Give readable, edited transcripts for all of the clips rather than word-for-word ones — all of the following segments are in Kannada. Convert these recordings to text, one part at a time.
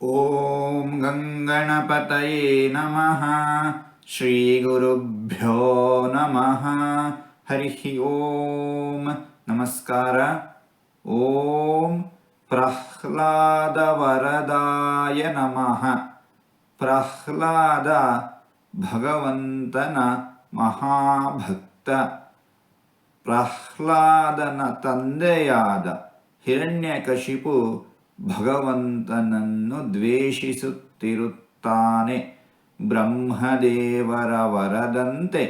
ಓಂ ಗಂಗಣಪತಯೇ ನಮಃ. ಶ್ರೀ ಗುರುಭ್ಯೋ ನಮಃ. ಹರಿ ಓಂ. ನಮಸ್ಕಾರ. ಓಂ ಪ್ರಹ್ಲಾದ ವರದಾಯ ನಮಃ. ಪ್ರಹ್ಲಾದ ಭಗವಂತನ ಮಹಾಭಕ್ತ. ಪ್ರಹ್ಲಾದನ ತಂದೆಯಾದ ಹಿರಣ್ಯಕಶಿಪು ಭಗವಂತನನ್ನು ದ್ವೇಷಿಸುತ್ತಿರುತ್ತಾನೆ. ಬ್ರಹ್ಮದೇವರ ವರದಂತೆ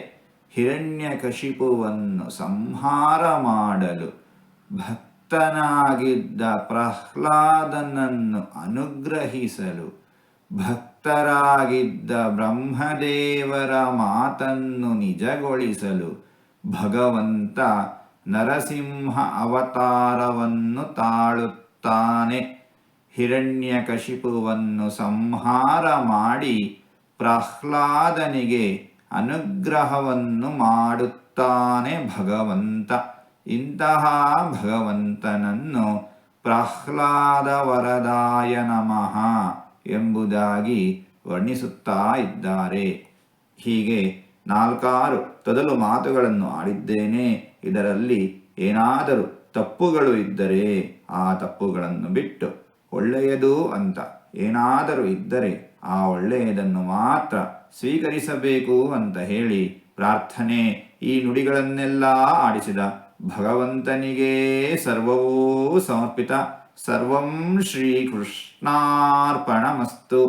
ಹಿರಣ್ಯಕಶಿಪುವನ್ನು ಸಂಹಾರ ಮಾಡಲು ಭಕ್ತನಾಗಿದ್ದ ಪ್ರಹ್ಲಾದನನ್ನು ಅನುಗ್ರಹಿಸಲು ಭಕ್ತರಾಗಿದ್ದ ಬ್ರಹ್ಮದೇವರ ಮಾತನ್ನು ನಿಜಗೊಳಿಸಲು ಭಗವಂತ ನರಸಿಂಹ ಅವತಾರವನ್ನು ತಾಳುತ್ತಾನೆ. ಹಿರಣ್ಯಕಶಿಪುವನ್ನು ಸಂಹಾರ ಮಾಡಿ ಪ್ರಹ್ಲಾದನಿಗೆ ಅನುಗ್ರಹವನ್ನು ಮಾಡುತ್ತಾನೆ ಭಗವಂತ. ಇಂತಹ ಭಗವಂತನನ್ನು ಪ್ರಹ್ಲಾದ ವರದಾಯ ನಮಃ ಎಂಬುದಾಗಿ ವರ್ಣಿಸುತ್ತಾ ಇದ್ದಾರೆ. ಹೀಗೆ 4 ತೊದಲು ಮಾತುಗಳನ್ನು ಆಡಿದ್ದೇನೆ. ಇದರಲ್ಲಿ ಏನಾದರೂ ತಪ್ಪುಗಳು ಇದ್ದರೆ ಆ ತಪ್ಪುಗಳನ್ನು ಬಿಟ್ಟು ಒಳ್ಳೆಯದು ಅಂತ ಏನಾದರೂ ಇದ್ದರೆ ಆ ಒಳ್ಳೆಯದನ್ನು ಮಾತ್ರ ಸ್ವೀಕರಿಸಬೇಕು ಅಂತ ಹೇಳಿ ಪ್ರಾರ್ಥನೆ. ಈ ನುಡಿಗಳನ್ನೆಲ್ಲ ಆಡಿಸಿದ ಭಗವಂತನಿಗೇ ಸರ್ವವೂ ಸಮರ್ಪಿತ. ಸರ್ವಂ ಶ್ರೀಕೃಷ್ಣಾರ್ಪಣಮಸ್ತು.